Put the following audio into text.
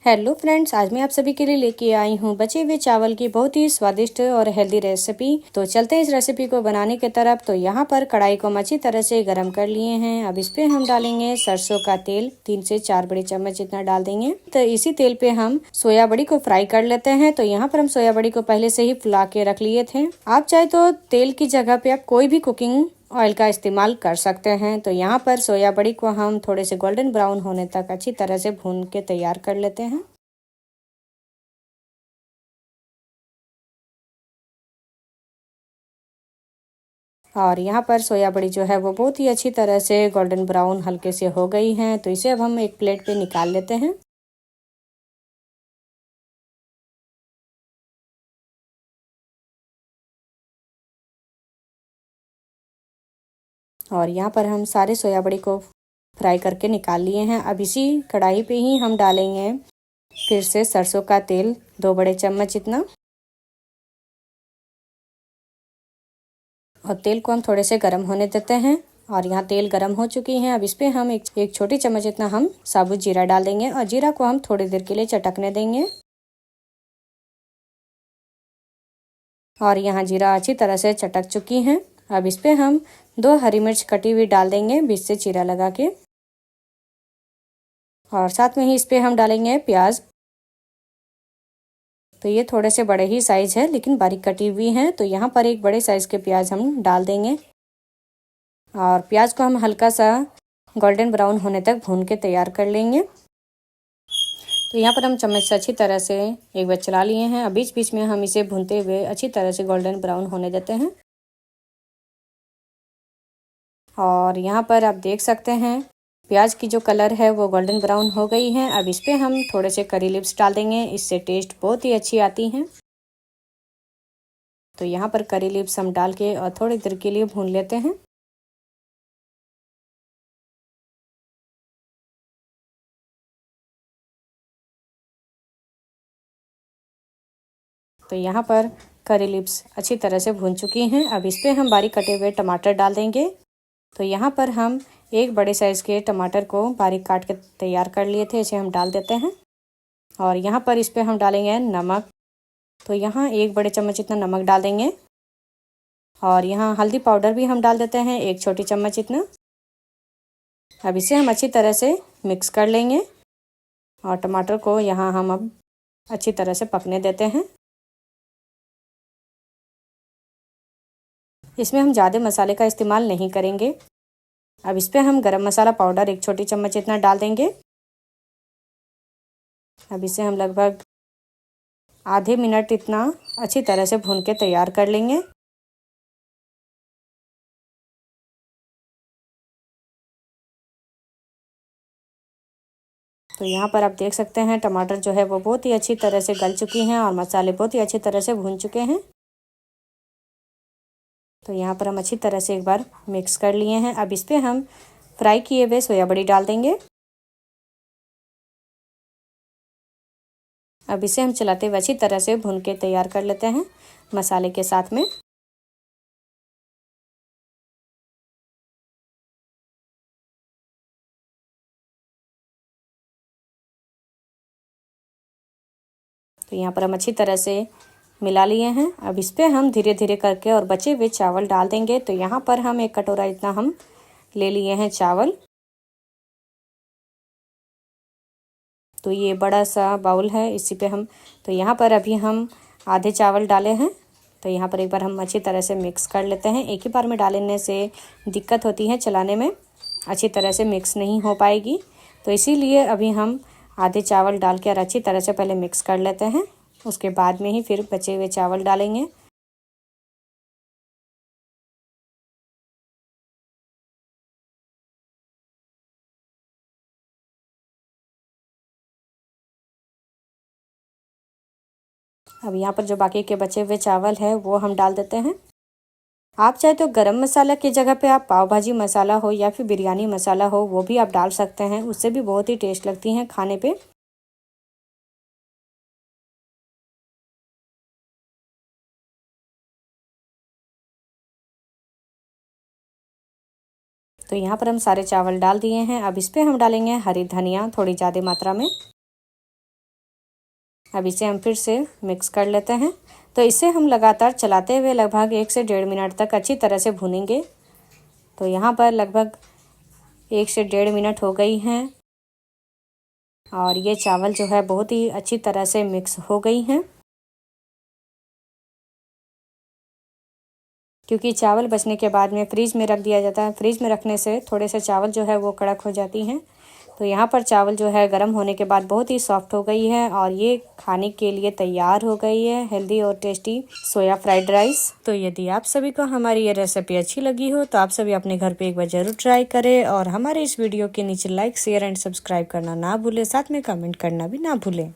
Hello friends, आज मैं आप सभी के लिए लेके आई हूँ बचे हुए चावल की बहुत ही स्वादिष्ट और हेल्दी रेसिपी। तो चलते हैं इस रेसिपी को बनाने की तरफ। तो यहाँ पर कढ़ाई को हम अच्छी तरह से गर्म कर लिए हैं। अब इस पे हम डालेंगे सरसों का तेल, 3 से 4 बड़े चम्मच इतना डाल देंगे। तो इसी तेल पे हम सोया बड़ी को फ्राई कर लेते हैं। तो यहाँ पर हम सोया बड़ी को पहले से ही फुला के रख लिए थे। आप चाहे तो तेल की जगह पे आप कोई भी कुकिंग ऑयल का इस्तेमाल कर सकते हैं। तो यहाँ पर सोया बड़ी को हम थोड़े से गोल्डन ब्राउन होने तक अच्छी तरह से भून के तैयार कर लेते हैं। और यहाँ पर सोया बड़ी जो है वो बहुत ही अच्छी तरह से गोल्डन ब्राउन हल्के से हो गई हैं। तो इसे अब हम एक प्लेट पे निकाल लेते हैं। और यहाँ पर हम सारे सोया बड़ी को फ्राई करके निकाल लिए हैं। अब इसी कढ़ाई पे ही हम डालेंगे फिर से सरसों का तेल, 2 बड़े चम्मच इतना। और तेल को हम थोड़े से गर्म होने देते हैं। और यहाँ तेल गर्म हो चुकी है। अब इस पे हम एक छोटी चम्मच इतना हम साबुत जीरा डाल देंगे और जीरा को हम थोड़ी देर के लिए चटकने देंगे। और यहाँ जीरा अच्छी तरह से चटक चुकी है। अब इस पे हम 2 हरी मिर्च कटी हुई डाल देंगे, बीच से चीरा लगा के। और साथ में ही इस पे हम डालेंगे प्याज। तो ये थोड़े से बड़े ही साइज है लेकिन बारीक कटी हुई हैं। तो यहाँ पर एक बड़े साइज के प्याज हम डाल देंगे। और प्याज को हम हल्का सा गोल्डन ब्राउन होने तक भून के तैयार कर लेंगे। तो यहाँ पर हम चम्मच से अच्छी तरह से एक बार चला लिए हैं। अब बीच बीच में हम इसे भूनते हुए अच्छी तरह से गोल्डन ब्राउन होने देते हैं। और यहाँ पर आप देख सकते हैं प्याज की जो कलर है वो गोल्डन ब्राउन हो गई है। अब इस पे हम थोड़े से करी लिव्स डाल देंगे, इससे टेस्ट बहुत ही अच्छी आती हैं। तो यहाँ पर करी लिव्स हम डाल के और थोड़ी देर के लिए भून लेते हैं। तो यहाँ पर करी लिव्स अच्छी तरह से भून चुकी हैं। अब इस पे हम बारीक कटे हुए टमाटर डाल देंगे। तो यहाँ पर हम एक बड़े साइज़ के टमाटर को बारीक काट के तैयार कर लिए थे, इसे हम डाल देते हैं। और यहाँ पर इस पे हम डालेंगे नमक। तो यहाँ 1 बड़े चम्मच इतना नमक डाल देंगे। और यहाँ हल्दी पाउडर भी हम डाल देते हैं, 1 छोटी चम्मच इतना। अब इसे हम अच्छी तरह से मिक्स कर लेंगे। और टमाटर को यहाँ हम अब अच्छी तरह से पकने देते हैं। इसमें हम ज़्यादा मसाले का इस्तेमाल नहीं करेंगे। अब इस पे हम गरम मसाला पाउडर 1 छोटी चम्मच इतना डाल देंगे। अब इसे हम लगभग आधे मिनट इतना अच्छी तरह से भून के तैयार कर लेंगे। तो यहाँ पर आप देख सकते हैं टमाटर जो है वो बहुत ही अच्छी तरह से गल चुकी हैं और मसाले बहुत ही अच्छी तरह से भून चुके हैं। तो यहाँ पर हम अच्छी तरह से एक बार मिक्स कर लिए हैं। अब इस पे हम फ्राई किए हुए सोया बड़ी डाल देंगे। अब इसे हम चलाते हुए अच्छी तरह से भून के तैयार कर लेते हैं मसाले के साथ में। तो यहाँ पर हम अच्छी तरह से मिला लिए हैं। अब इस पे हम धीरे धीरे करके और बचे हुए चावल डाल देंगे। तो यहाँ पर हम 1 कटोरा इतना हम ले लिए हैं चावल। तो ये बड़ा सा बाउल है, इसी पे हम तो यहाँ पर अभी हम आधे चावल डाले हैं। तो यहाँ पर एक बार हम अच्छी तरह से मिक्स कर लेते हैं। एक ही बार में डालने से दिक्कत होती है, चलाने में अच्छी तरह से मिक्स नहीं हो पाएगी। तो इसीलिए अभी हम आधे चावल डाल के और अच्छी तरह से पहले मिक्स कर लेते हैं, उसके बाद में ही फिर बचे हुए चावल डालेंगे। अब यहाँ पर जो बाकी के बचे हुए चावल है वो हम डाल देते हैं। आप चाहे तो गरम मसाला की जगह पे आप पाव भाजी मसाला हो या फिर बिरयानी मसाला हो वो भी आप डाल सकते हैं, उससे भी बहुत ही टेस्ट लगती हैं खाने पे। तो यहाँ पर हम सारे चावल डाल दिए हैं। अब इस पे हम डालेंगे हरी धनिया थोड़ी ज़्यादा मात्रा में। अब इसे हम फिर से मिक्स कर लेते हैं। तो इसे हम लगातार चलाते हुए लगभग 1 से 1.5 मिनट तक अच्छी तरह से भूनेंगे। तो यहाँ पर लगभग 1 से 1.5 मिनट हो गई हैं और ये चावल जो है बहुत ही अच्छी तरह से मिक्स हो गई हैं। क्योंकि चावल बचने के बाद में फ्रीज में रख दिया जाता है, फ्रीज में रखने से थोड़े से चावल जो है वो कड़क हो जाती हैं। तो यहाँ पर चावल जो है गर्म होने के बाद बहुत ही सॉफ्ट हो गई है और ये खाने के लिए तैयार हो गई है, हेल्दी और टेस्टी सोया फ्राइड राइस। तो यदि आप सभी को हमारी ये रेसिपी अच्छी लगी हो तो आप सभी अपने घर पे एक बार जरूर ट्राई करें और हमारे इस वीडियो के नीचे लाइक, शेयर एंड सब्सक्राइब करना ना भूलें, साथ में कमेंट करना भी ना भूलें।